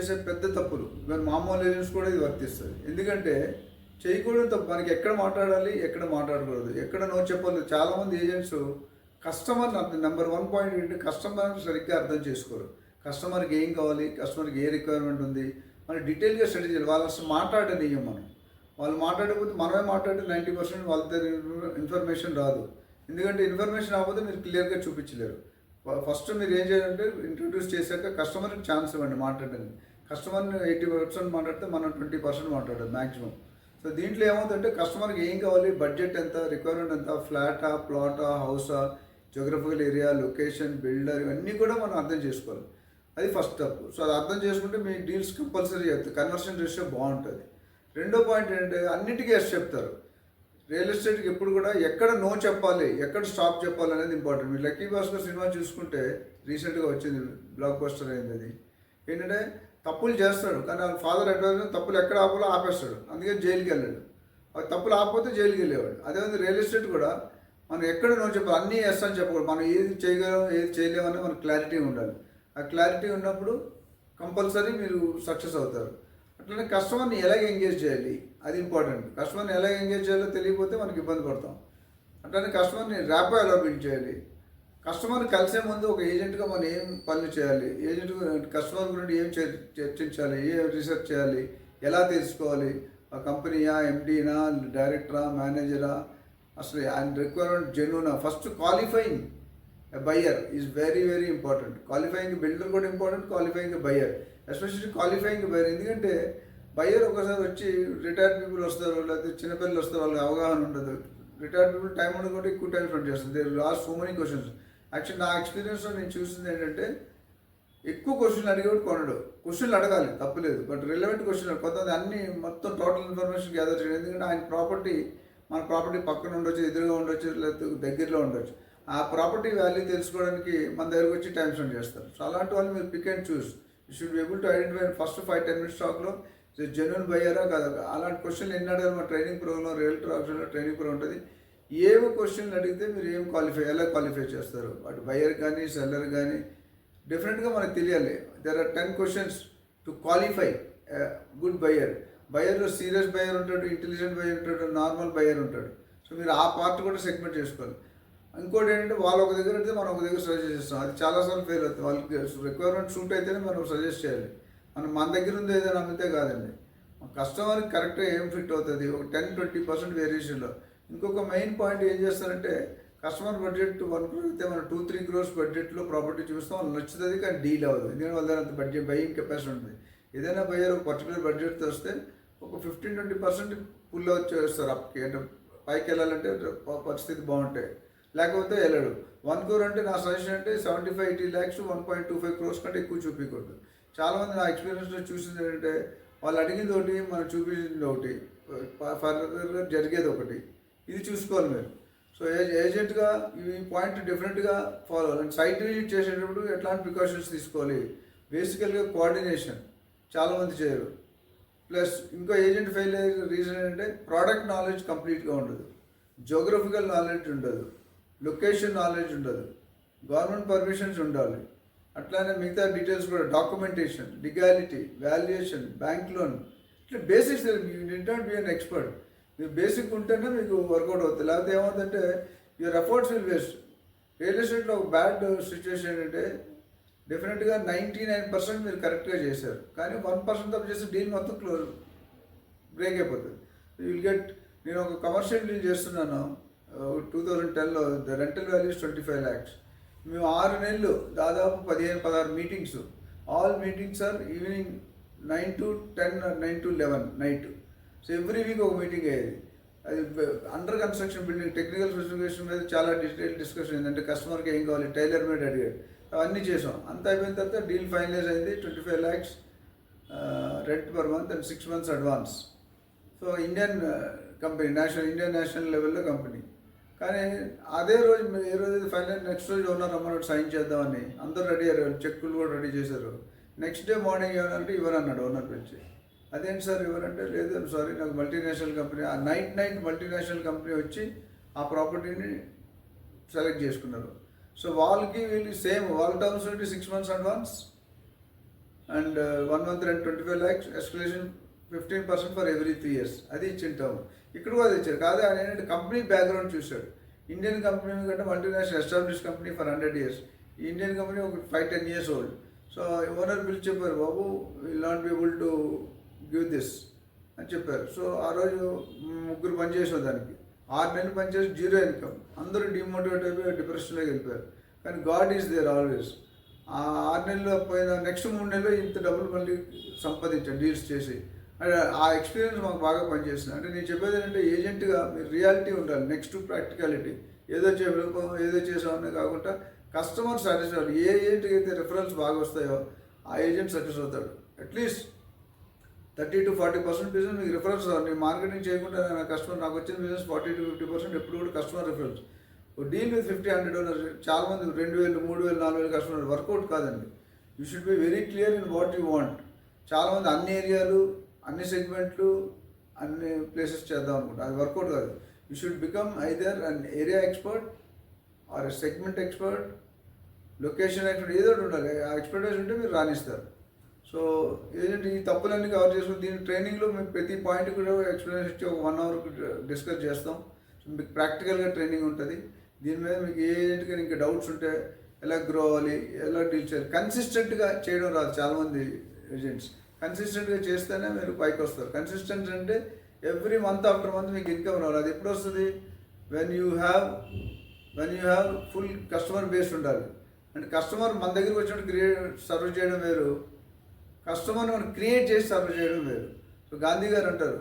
చేసే పెద్ద తప్పులు. ఈవెన్ మామూలు ఏజెంట్స్ కూడా ఇది వర్తిస్తుంది. ఎందుకంటే చేయకూడదు తప్పు. మనకి ఎక్కడ మాట్లాడాలి, ఎక్కడ మాట్లాడకూడదు, ఎక్కడ నో చెప్పాలి. చాలామంది ఏజెంట్స్ కస్టమర్ని అర్థం నెంబర్ 1 పాయింట్ ఏంటి, కస్టమర్ సరిగ్గా అర్థం చేసుకోరు. కస్టమర్కి ఏం కావాలి, కస్టమర్కి ఏ రిక్వైర్మెంట్ ఉంది, మనం డీటెయిల్గా స్టడీ చేయాలి. వాళ్ళు అసలు మాట్లాడనియ్యం మనం. వాళ్ళు మాట్లాడకపోతే మనమే మాట్లాడితే 90% వాళ్ళ దగ్గర ఇన్ఫర్మేషన్ రాదు. ఎందుకంటే ఇన్ఫర్మేషన్ రాకపోతే మీరు క్లియర్గా చూపించలేరు. ఫస్ట్ మీరు ఏం చేయాలంటే ఇంట్రొడ్యూస్ చేశాక కస్టమర్కి ఛాన్స్ ఇవ్వండి మాట్లాడడానికి. కస్టమర్ని 80% మాట్లాడితే మనం 20% మాట్లాడాలి మ్యాక్సిమం. సో దీంట్లో ఏమవుతుందంటే కస్టమర్కి ఏం కావాలి, బడ్జెట్ ఎంత, రిక్వైర్మెంట్ ఎంత, ఫ్లాటా, ప్లాటా, హౌసా, జోగ్రఫికల్ ఏరియా, లొకేషన్, బిల్డర్, ఇవన్నీ కూడా మనం అర్థం చేసుకోవాలి. అది ఫస్ట్ స్టెప్. సో అది అర్థం చేసుకుంటే మీ డీల్స్ కంపల్సరీ అవుతుంది, కన్వర్షన్ రేషియో బాగుంటుంది. రెండో పాయింట్ ఏంటంటే అన్నిటికీ ఎస్ చెప్తారు. రియల్ ఎస్టేట్కి ఎప్పుడు కూడా ఎక్కడ నో చెప్పాలి, ఎక్కడ స్టాప్ చెప్పాలి అనేది ఇంపార్టెంట్. మీరు లక్కీ భాస్కర్ సినిమా చూసుకుంటే రీసెంట్గా వచ్చింది, బ్లాక్ బస్టర్ అయింది. అది ఏంటంటే తప్పులు చేస్తాడు కానీ వాళ్ళ ఫాదర్ అడ్వైజ్ తప్పులు ఎక్కడ ఆపాలో ఆపేస్తాడు, అందుకే జైలుకి వెళ్ళాడు. తప్పులు ఆపకపోతే జైలుకి వెళ్ళేవాడు. అదేవిధంగా రియల్ ఎస్టేట్ కూడా మనం ఎక్కడ నో చెప్పాలి, అన్నీ ఎస్ అని చెప్పకూడదు. మనం ఏది చేయగలం ఏది చేయలేమని మనకు క్లారిటీ ఉండాలి. ఆ క్లారిటీ ఉన్నప్పుడు కంపల్సరీ మీరు సక్సెస్ అవుతారు. అట్లనే కస్టమర్ని ఎలాగ ఎంగేజ్ చేయాలి, అది ఇంపార్టెంట్. కస్టమర్ని ఎలాగ ఎంగేజ్ చేయాలో తెలియకపోతే మనకి ఇబ్బంది పడతాం. అట్లనే కస్టమర్ని ర్యాపో ఎలా బిల్డ్ చేయాలి, కస్టమర్ని కలిసే ముందు ఒక ఏజెంట్గా మనం ఏం పనులు చేయాలి, ఏజెంట్ కస్టమర్ గురించి ఏం చర్చించాలి, ఏ రీసెర్చ్ చేయాలి, ఎలా తెలుసుకోవాలి, ఆ కంపెనీయా, ఎండీనా, డైరెక్టరా, మేనేజరా, అసలు ఆయన రిక్వైర్మెంట్ జెన్యూనా. First qualifying buyer is very very important. Qualifying builder కూడా important, qualifying buyer, especially qualifying buyer. ఎందుకంటే బయ్యర్ ఒకసారి వచ్చి రిటైర్డ్ పీపుల్ వస్తారు, లేకపోతే చిన్నపిల్లలు వస్తారు, వాళ్ళకి అవగాహన ఉండదు. రిటైర్డ్ పీపుల్ టైం ఉండకుండా ఎక్కువ టైం స్పెండ్ చేస్తారు. They last so many questions. Actually నా ఎక్స్పీరియన్స్లో నేను చూసింది ఏంటంటే ఎక్కువ క్వశ్చన్లు అడిగేవాడు కొనడు. క్వశ్చన్లు అడగాలి తప్పులేదు, బట్ రిలవెంట్ క్వశ్చన్లు. కొంతమంది అన్ని మొత్తం టోటల్ ఇన్ఫర్మేషన్ గ్యాదర్ చేయడం. ఎందుకంటే ఆయన ప్రాపర్టీ మన ప్రాపర్టీ పక్కన ఉండొచ్చు, ఎదురుగా ఉండొచ్చు, లేకపోతే దగ్గరలో ఉండొచ్చు. ఆ ప్రాపర్టీ వాల్యూ తెలుసుకోవడానికి మన దగ్గరకు వచ్చి టైం స్పెండ్ చేస్తారు. సో అలాంటి వాళ్ళు మీరు pick and choose. You should be able to identify first 5-10 minutes టాక్లో జెన్యున్ బయ్యారా కాదా. అలాంటి క్వశ్చన్లు ఎన్ని అడగాలి మా ట్రైనింగ్ ప్రోగ్రామ్లో, రియల్టర్ ఆప్షన్లో ట్రైనింగ్ ప్రోగ్రామ్ ఉంటుంది. ఏవో క్వశ్చన్లు అడిగితే మీరు ఏం ఎలా క్వాలిఫై చేస్తారు, అటు బయ్యర్ కానీ సెల్లర్ కానీ డిఫరెంట్గా మనకు తెలియాలి. There are 10 questions to qualify good buyer. బయ్యర్లో సీరియస్ బయ్యర్ ఉంటాడు, ఇంటెలిజెంట్ బయ్యర్ ఉంటాడు, నార్మల్ బయ్యర్ ఉంటాడు. సో మీరు ఆ పార్ట్ కూడా సెగ్మెంట్ చేసుకోవాలి. ఇంకోటి ఏంటంటే వాళ్ళు ఒక దగ్గర అయితే మనం ఒక దగ్గర సజెస్ట్ చేస్తాం, అది చాలాసార్లు ఫెయిల్ అవుతుంది. వాళ్ళకి రిక్వైర్మెంట్ సూట్ అయితేనే మనం సజెస్ట్ చేయాలి. మన దగ్గర ఉంది ఏదైనా అమ్మితే కాదండి. కస్టమర్కి కరెక్ట్గా ఏం ఫిట్ అవుతుంది, ఒక 10-20% వేరియేషన్లో. ఇంకొక మెయిన్ పాయింట్ ఏం చేస్తారంటే కస్టమర్ బడ్జెట్ 1 crore అయితే మనం 2-3 crores బడ్జెట్లో ప్రాపర్టీ చూస్తాం, వాళ్ళు నచ్చుతుంది కానీ డీల్ అవ్వదు. ఎందుకంటే వాళ్ళ దగ్గర అంత బడ్జెట్ బయింగ్ కెపాసిటీ ఉంటుంది. ఏదైనా బయ్యర్ ఒక పర్టికులర్ బడ్జెట్తో వస్తే ఒక 15-20% పుల్ అవుట్ చేస్తారు అప్కి. అంటే పైకి వెళ్ళాలంటే పరిస్థితి బాగుంటాయి, లేకపోతే వెళ్ళడు. 1 crore అంటే నా సజెషన్ అంటే 75-80 lakhs to 1.25 crores కంటే ఎక్కువ చూపించకూడదు. చాలామంది నా ఎక్స్పీరియన్స్లో చూసింది ఏంటంటే వాళ్ళు అడిగింది ఒకటి, మనం చూపించింది ఒకటి, ఫర్దర్గా జరిగేది ఒకటి. ఇది చూసుకోవాలి మీరు. సో ఏజెంట్గా ఈ పాయింట్ డిఫరెంట్గా ఫాలో అవ్వాలి. సైట్ విజిట్ చేసేటప్పుడు ఎట్లాంటి ప్రికాషన్స్ తీసుకోవాలి. బేసికల్గా కోఆర్డినేషన్ చాలామంది చేయరు. ప్లస్ ఇంకో ఏజెంట్ ఫెయిల్ అయ్యే రీజన్ ఏంటంటే ప్రోడక్ట్ నాలెడ్జ్ కంప్లీట్గా ఉండదు, జోగ్రఫికల్ నాలెడ్జ్ ఉండదు, లొకేషన్ నాలెడ్జ్ ఉండదు, గవర్నమెంట్ పర్మిషన్స్ ఉండాలి. అట్లానే మిగతా డీటెయిల్స్ కూడా, documentation, legality, valuation, bank loan, ఇట్లా basics. You need not be an expert. మీరు బేసిక్ ఉంటేనే మీకు వర్కౌట్ అవుతుంది. లేకపోతే ఏమవుతుందంటే your efforts will waste. Real ఎస్టేట్లో ఒక బ్యాడ్ సిచ్యువేషన్ ఏంటంటే డెఫినెట్గా 99% మీరు కరెక్ట్గా చేశారు, కానీ 1% తప్పు చేస్తే డీల్ మొత్తం బ్రేక్ అయిపోతుంది. Will get. నేను ఒక కమర్షియల్ డీల్ చేస్తున్నాను 2010లో. The rental values 25 lakhs. మేము 6 నెలలు దాదాపు 15-16 meetings. All meetings are evening 9 to 10 or 9 to 11 night. So every week ఒక మీటింగ్ అయ్యేది. అది under construction building technical specification మీద చాలా డీటెయిల్ డిస్కషన్ ఏంటంటే కస్టమర్కి ఏం కావాలి, టైలర్ మేడ్ అడిగాడు. అవన్నీ చేసాం. అంతా అయిపోయిన తర్వాత డీల్ ఫైనలైజ్ అయింది. 25 lakhs rent per month and 6 months advance. So Indian company, Indian national లెవెల్లో కంపెనీ. కానీ అదే రోజు ఏ రోజు ఫైనల్ నెక్స్ట్ రోజు ఓనర్ రమ్మన్నాడు సైన్ చేద్దామని. అందరూ రెడీ అయ్యారు, చెక్కులు కూడా రెడీ చేశారు. నెక్స్ట్ డే మార్నింగ్ ఏమనంటే ఇవ్వనన్నాడు ఓనర్ పిలిచి. అదేంటి సార్ ఇవ్వరంటే, లేదు సారీ నాకు మల్టీనేషనల్ కంపెనీ, ఆ నైట్ మల్టీనేషనల్ కంపెనీ వచ్చి ఆ ప్రాపర్టీని సెలెక్ట్ చేసుకున్నారు. సో వాళ్ళకి వీళ్ళు సేమ్ వాళ్ళ టర్మ్స్ నుండి 6 months advance. And 1 month rent 25 lakhs, escalation 15% for every 3 years. అది ఇచ్చింటాము. ఇక్కడ కూడా అది ఇచ్చారు. కాదు ఆయన ఏంటంటే కంపెనీ బ్యాక్గ్రౌండ్ చూశాడు. ఇండియన్ కంపెనీ కంటే multinational establish company for 100 years. ఈ ఇండియన్ కంపెనీ ఒక 5-10 years old. సో ఓనర్ పిలిచి చెప్పారు, బాబు will not be able to give this అని చెప్పారు. సో ఆ రోజు ముగ్గురు పనిచేసాం దానికి. 6 నెలలు పనిచేసి జీరో ఇన్కమ్. అందరూ డిమోటివేట్ అయిపోయి డిప్రెషన్లోకి వెళ్ళిపోయారు. కానీ గాడ్ ఈజ్ దేర్ ఆల్వేస్. ఆ 6 నెలలు పోయిన నెక్స్ట్ 3 నెలలు ఇంత డబ్బులు మళ్ళీ సంపాదించాను డీల్స్ చేసి. అంటే ఆ ఎక్స్పీరియన్స్ మాకు బాగా పనిచేసింది. అంటే నేను చెప్పేది ఏంటంటే ఏజెంట్గా మీరు రియాలిటీ ఉండాలి, నెక్స్ట్ ప్రాక్టికాలిటీ. ఏదో ఏదో చేసామనే కాకుండా కస్టమర్ సాటిస్ఫై. ఏ ఏజెంట్కి అయితే రిఫరెన్స్ బాగా వస్తాయో ఆ ఏజెంట్ సక్సెస్ అవుతాడు. అట్లీస్ట్ 30-40% బిజినెస్ మీకు రిఫరెన్స్ రావాలి. నేను మార్కెటింగ్ చేయకుండా నా కస్టమర్ నాకు వచ్చిన బిజినెస్ 40-50% ఎప్పుడు కూడా కస్టమర్ రిఫరెన్స్. డీల్ విత్ 50-100 చాలామంది 2,000, 3,000, 4,000 కస్టమర్ వర్కౌట్ కాదండి. You should be very clear in what you want. చాలామంది అన్ని ఏరియాలు, అన్ని సెగ్మెంట్లు, అన్ని ప్లేసెస్ చేద్దాం అనుకుంటా. అది వర్కౌట్ కాదు. You should become either an area expert are segment expert, location expert, ఏదో ఒకటి ఉండాలి. ఆ ఎక్స్పర్టైజ్ ఉంటే మీరు రాణిస్తారు. సో ఏంటంటే ఈ తప్పులన్నీ కవర్ చేసుకుని దీని ట్రైనింగ్లో మేము ప్రతి పాయింట్ కూడా ఎక్స్ప్లెనేషన్ ఇచ్చి ఒక 1 hour డిస్కస్ చేస్తాం. సో మీకు ప్రాక్టికల్గా ట్రైనింగ్ ఉంటుంది. దీని మీద మీకు ఏ ఏజెంట్గా ఇంకా డౌట్స్ ఉంటే ఎలా గ్రో అవ్వాలి, ఎలా డీల్ చేయాలి. కన్సిస్టెంట్గా చేయడం రాదు చాలామంది ఏజెంట్స్. కన్సిస్టెంట్గా చేస్తేనే మీరు పైకి వస్తారు. కన్సిస్టెంట్ అంటే ఎవ్రీ మంత్ ఆఫ్టర్ మంత్ మీకు ఇన్కమ్ రావాలి. అది ఎప్పుడు వస్తుంది? When you have full customer base ఉండాలి. అంటే కస్టమర్ మన దగ్గరికి వచ్చినప్పుడు సర్వ్ చేయడం వేరు, కస్టమర్ని మనం క్రియేట్ చేసి సర్వ్ చేయడం వేరు. సో గాంధీ గారు అంటారు,